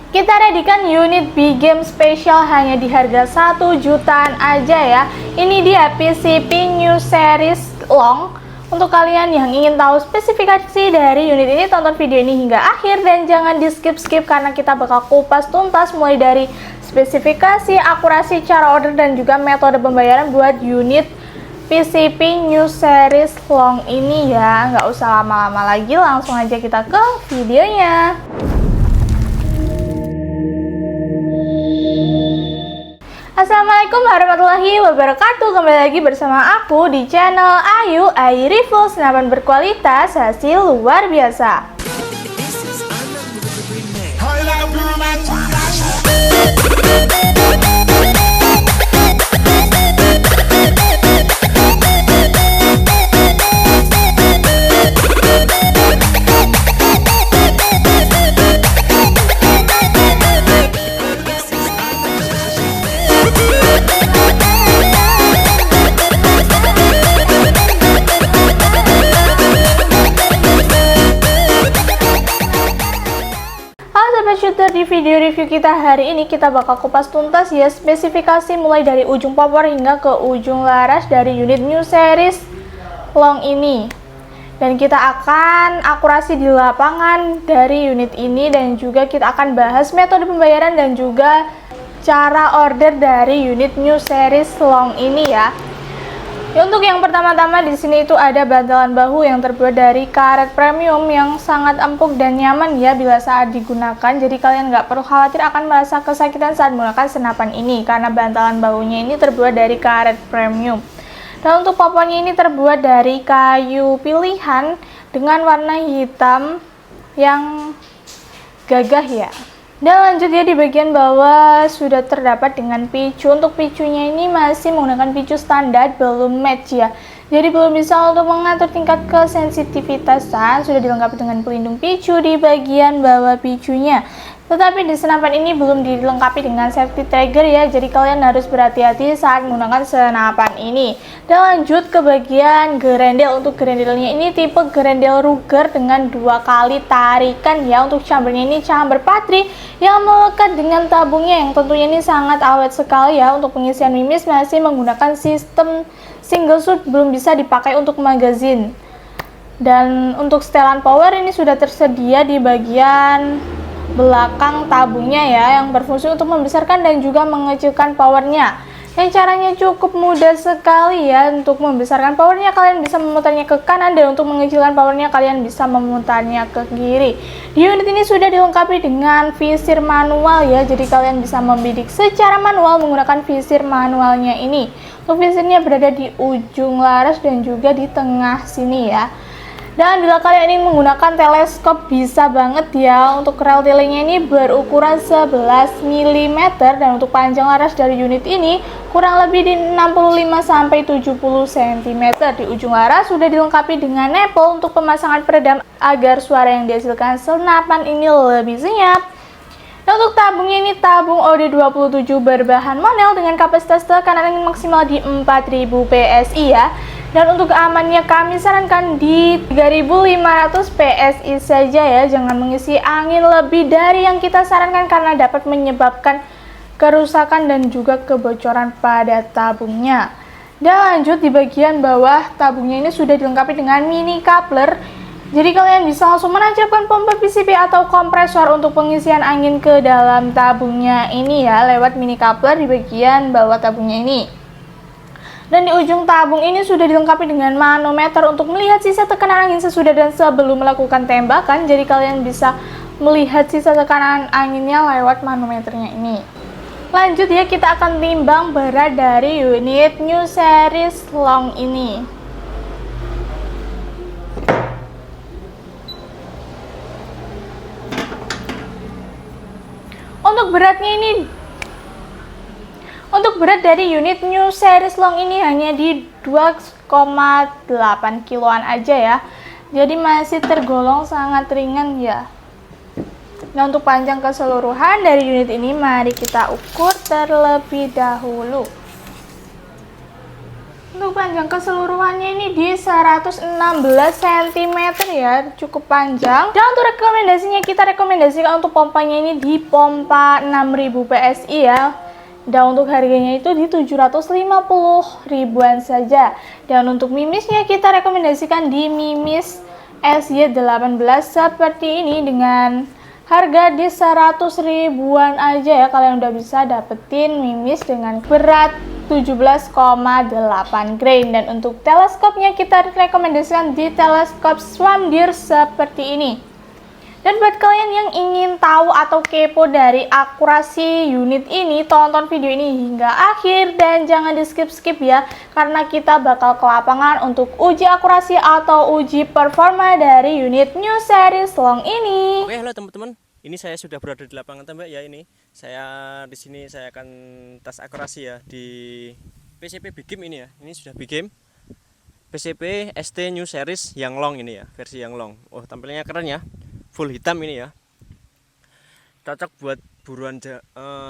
Kita readykan unit big game spesial hanya di harga 1 jutaan aja ya. Ini dia PCP New Series Long. Untuk kalian yang ingin tahu spesifikasi dari unit ini, tonton video ini hingga akhir dan jangan di skip-skip karena kita bakal kupas tuntas mulai dari spesifikasi, akurasi, cara order dan juga metode pembayaran buat unit PCP New Series Long ini ya. Nggak usah lama-lama lagi, langsung aja kita ke videonya. Assalamualaikum warahmatullahi wabarakatuh. Kembali lagi bersama aku di channel Ayu Review senapan berkualitas hasil luar biasa. Shooter, di video review kita hari ini kita bakal kupas tuntas ya spesifikasi mulai dari ujung popor hingga ke ujung laras dari unit New Series Long ini, dan kita akan akurasi di lapangan dari unit ini dan juga kita akan bahas metode pembayaran dan juga cara order dari unit New Series Long ini ya. Untuk yang pertama-tama di sini itu ada bantalan bahu yang terbuat dari karet premium yang sangat empuk dan nyaman ya bila saat digunakan. Jadi kalian nggak perlu khawatir akan merasa kesakitan saat menggunakan senapan ini karena bantalan bahunya ini terbuat dari karet premium. Dan untuk popornya ini terbuat dari kayu pilihan dengan warna hitam yang gagah ya. Dan lanjut ya, di bagian bawah sudah terdapat dengan picu. Untuk picunya ini masih menggunakan picu standar, belum match ya. Jadi belum bisa untuk mengatur tingkat kesensitivitasan. Sudah dilengkapi dengan pelindung picu di bagian bawah picunya. Tetapi di senapan ini belum dilengkapi dengan safety trigger ya. Jadi kalian harus berhati-hati saat menggunakan senapan ini. Dan lanjut ke bagian gerendel. Untuk gerendelnya ini tipe gerendel Ruger dengan 2 kali tarikan ya. Untuk chambernya ini chamber patri yang melekat dengan tabungnya yang tentunya ini sangat awet sekali ya. Untuk pengisian mimis masih menggunakan sistem single shot, belum bisa dipakai untuk magazine. Dan untuk setelan power ini sudah tersedia di bagian belakang tabungnya ya, yang berfungsi untuk membesarkan dan juga mengecilkan powernya. Yang caranya cukup mudah sekali ya. Untuk membesarkan powernya kalian bisa memutarnya ke kanan dan untuk mengecilkan powernya kalian bisa memutarnya ke kiri. Di unit ini sudah dilengkapi dengan visir manual ya, jadi kalian bisa membidik secara manual menggunakan visir manualnya ini. Untuk visirnya berada di ujung laras dan juga di tengah sini ya. Dan bila kalian ingin menggunakan teleskop bisa banget ya. Untuk rel tilingnya ini berukuran 11 mm dan untuk panjang laras dari unit ini kurang lebih di 65-70 cm. Di ujung laras sudah dilengkapi dengan nepel untuk pemasangan peredam agar suara yang dihasilkan senapan ini lebih senyap. Dan untuk tabungnya ini tabung OD27 berbahan monel dengan kapasitas tekanan angin maksimal di 4000 PSI ya. Dan untuk keamanannya kami sarankan di 3500 PSI saja ya. Jangan mengisi angin lebih dari yang kita sarankan karena dapat menyebabkan kerusakan dan juga kebocoran pada tabungnya. Dan lanjut di bagian bawah tabungnya ini sudah dilengkapi dengan mini coupler. Jadi kalian bisa langsung menancapkan pompa PCP atau kompresor untuk pengisian angin ke dalam tabungnya ini ya, lewat mini coupler di bagian bawah tabungnya ini. Dan di ujung tabung ini sudah dilengkapi dengan manometer untuk melihat sisa tekanan angin sesudah dan sebelum melakukan tembakan. Jadi kalian bisa melihat sisa tekanan anginnya lewat manometernya ini. Lanjut ya, kita akan timbang berat dari unit New Series Long ini. Untuk berat dari unit New Series Long ini hanya di 2,8 kiloan aja ya. Jadi masih tergolong sangat ringan ya. Nah, untuk panjang keseluruhan dari unit ini mari kita ukur terlebih dahulu. Untuk panjang keseluruhannya ini di 116 cm ya, cukup panjang. Dan untuk rekomendasinya, kita rekomendasikan untuk pompanya ini di pompa 6000 PSI ya. Dan untuk harganya itu di 750 ribuan saja. Dan untuk mimisnya kita rekomendasikan di mimis SY18 seperti ini dengan harga di 100 ribuan aja ya. Kalian udah bisa dapetin mimis dengan berat 17,8 grain. Dan untuk teleskopnya kita rekomendasikan di teleskop Swamdeer seperti ini. Dan buat kalian yang ingin tahu atau kepo dari akurasi unit ini, tonton video ini hingga akhir dan jangan di skip-skip ya, karena kita bakal ke lapangan untuk uji akurasi atau uji performa dari unit New Series Long ini. Oke, halo teman-teman. Ini saya sudah berada di lapangan tembak ya. Ini saya di sini saya akan tes akurasi ya di PCP Big Game ini ya. Ini sudah Big Game PCP ST New Series yang long ini ya, versi yang long. Oh, tampilnya keren ya. Full hitam ini ya. Cocok buat buruan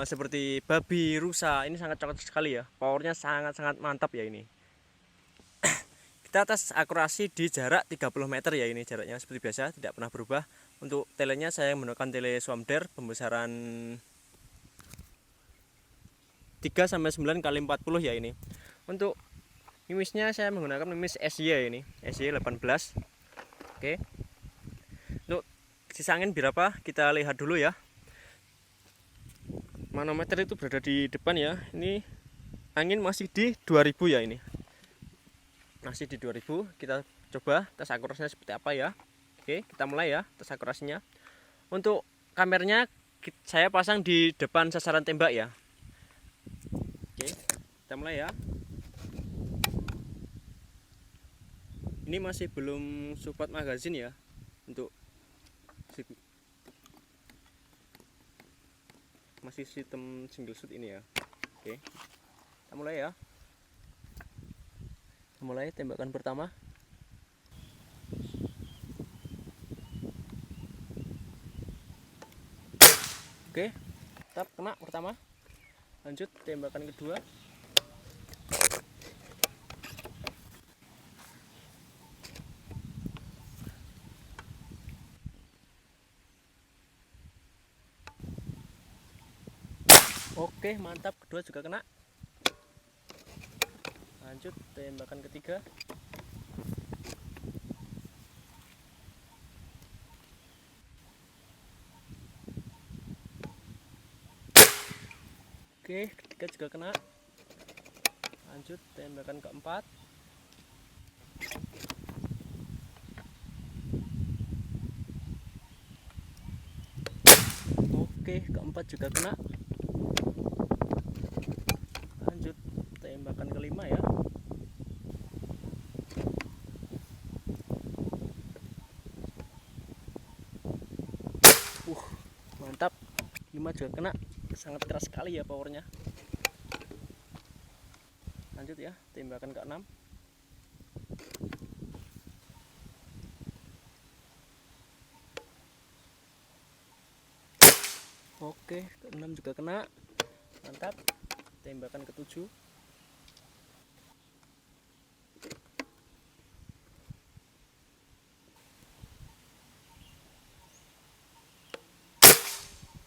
seperti babi, rusa. Ini sangat cocok sekali ya. Powernya sangat-sangat mantap ya ini. Kita tes akurasi di jarak 30 meter ya, ini jaraknya seperti biasa, tidak pernah berubah. Untuk telenya saya menggunakan tele Swamdeer pembesaran 3-9 kali 40 ya ini. Untuk mimisnya saya menggunakan mimis SY ini, SY18. Oke. Untuk sisa angin berapa kita lihat dulu ya. Manometer itu berada di depan ya. Ini angin masih di 2000 ya ini. Masih di 2000. Kita coba tes akurasinya seperti apa ya. Oke, kita mulai ya tes akurasinya. Untuk kameranya saya pasang di depan sasaran tembak ya. Oke, kita mulai ya. Ini masih belum support magazine ya. Untuk masih sistem single shoot ini ya. Oke, kita mulai ya. Kita mulai tembakan pertama. Oke, tetap kena pertama. Lanjut tembakan kedua. Oke, mantap, kedua juga kena. Lanjut tembakan ketiga. Oke, ketiga juga kena. Lanjut tembakan keempat. Oke, keempat juga kena. Lanjut tembakan kelima ya. Mantap, 5 juga kena. Sangat keras sekali ya powernya. Lanjut ya, tembakan ke-6. Oke, ke-6 juga kena. Mantap. Tembakan ke-7.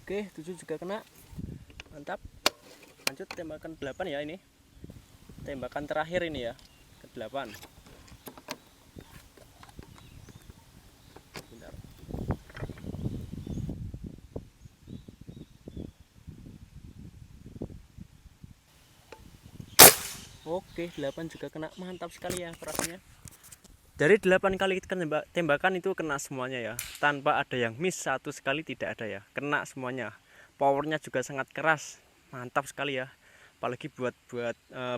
Oke, 7 juga kena. Mantap. Lanjut tembakan 8 ya ini. Tembakan terakhir ini ya, ke-8. Bentar. Oke, 8 juga kena. Mantap sekali ya operasinya. Dari 8 kali tembakan itu kena semuanya ya, tanpa ada yang miss satu sekali, tidak ada ya, kena semuanya. Powernya juga sangat keras, mantap sekali ya. Apalagi buat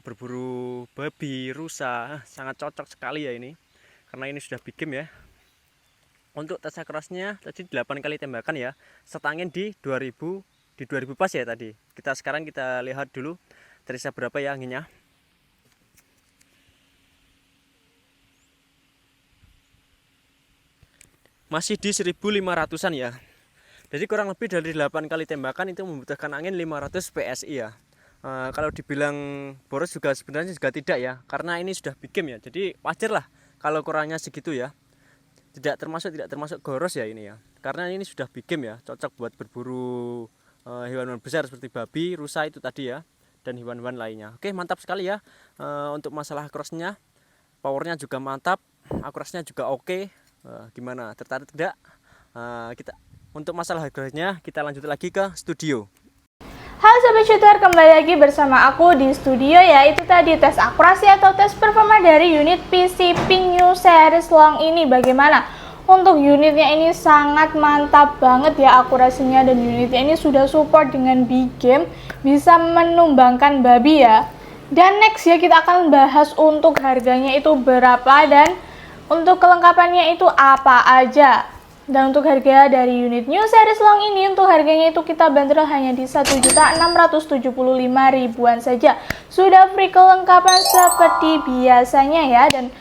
berburu babi, rusa, sangat cocok sekali ya ini. Karena ini sudah Big Game ya. Untuk tes akurasinya tadi 8 kali tembakan ya, setangin di 2000 pas ya tadi. Sekarang kita lihat dulu terisa berapa ya anginnya. Masih di 1500-an ya. Jadi kurang lebih dari 8 kali tembakan itu membutuhkan angin 500 PSI ya. Kalau dibilang boros juga sebenarnya juga tidak ya, karena ini sudah big game ya, jadi wajar lah kalau kurangnya segitu ya. Tidak termasuk boros ya ini ya, karena ini sudah big game ya, cocok buat berburu hewan besar seperti babi, rusa itu tadi ya, dan hewan-hewan lainnya. Oke, mantap sekali ya. Untuk masalah crossnya, powernya juga mantap, akurasinya juga oke. Gimana, tertarik tidak? Kita untuk masalah harganya kita lanjut lagi ke studio. Halo Sobat Shooter, kembali lagi bersama aku di studio ya. Itu tadi tes akurasi atau tes performa dari unit PCP New Series Long ini. Bagaimana? Untuk unitnya ini sangat mantap banget ya akurasinya, dan unitnya ini sudah support dengan big game, bisa menumbangkan babi ya. Dan next ya kita akan bahas untuk harganya itu berapa dan untuk kelengkapannya itu apa aja. Dan untuk harga dari unit New Series Long ini, untuk harganya itu kita bandrol hanya di 1.675.000-an saja. Sudah free kelengkapan seperti biasanya ya. Dan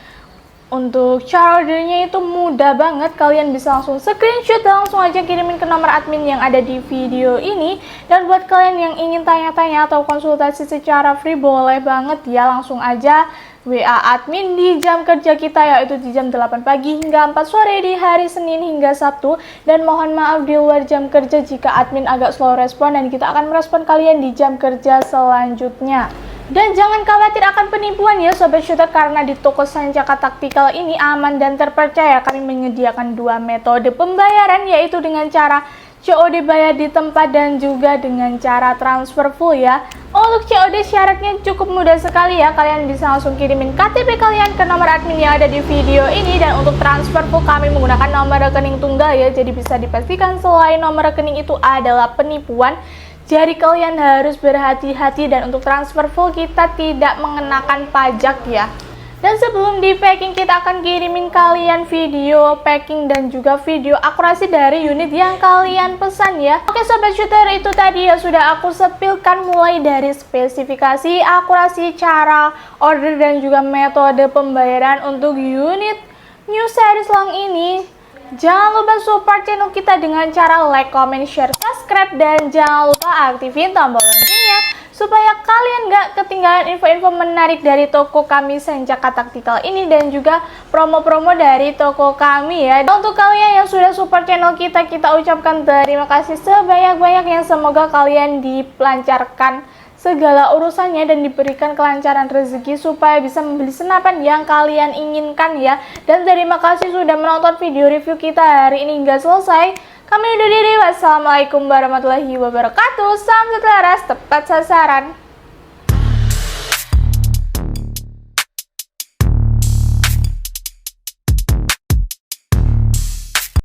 untuk cara ordernya itu mudah banget, kalian bisa langsung screenshot dan langsung aja kirimin ke nomor admin yang ada di video ini. Dan buat kalian yang ingin tanya-tanya atau konsultasi secara free, boleh banget ya langsung aja WA admin di jam kerja kita, yaitu di jam 8 pagi hingga 4 sore di hari Senin hingga Sabtu. Dan mohon maaf di luar jam kerja jika admin agak slow respon, dan kita akan merespon kalian di jam kerja selanjutnya. Dan jangan khawatir akan penipuan ya Sobat Shooter, karena di toko Sancaka Taktikal ini aman dan terpercaya. Kami menyediakan dua metode pembayaran, yaitu dengan cara COD bayar di tempat dan juga dengan cara transfer full ya. Untuk COD syaratnya cukup mudah sekali ya, kalian bisa langsung kirimin KTP kalian ke nomor admin yang ada di video ini. Dan untuk transfer full kami menggunakan nomor rekening tunggal ya, jadi bisa dipastikan selain nomor rekening itu adalah penipuan, jadi kalian harus berhati-hati. Dan untuk transfer full kita tidak mengenakan pajak ya. Dan sebelum di packing kita akan kirimin kalian video packing dan juga video akurasi dari unit yang kalian pesan ya. Oke Sobat Shooter, itu tadi ya sudah aku sepilkan mulai dari spesifikasi, akurasi, cara order dan juga metode pembayaran untuk unit New Series Long ini. Jangan lupa support channel kita dengan cara like, comment, share, subscribe, dan jangan lupa aktifin tombol loncengnya supaya kalian gak ketinggalan info-info menarik dari toko kami Sancaka Taktikal ini dan juga promo-promo dari toko kami ya. Dan untuk kalian yang sudah support channel kita ucapkan terima kasih sebanyak-banyaknya. Semoga kalian dilancarkan segala urusannya dan diberikan kelancaran rezeki supaya bisa membeli senapan yang kalian inginkan ya. Dan terima kasih sudah menonton video review kita hari ini hingga selesai. Kami undur diri. Wassalamualaikum warahmatullahi wabarakatuh. Salam selaras tepat sasaran.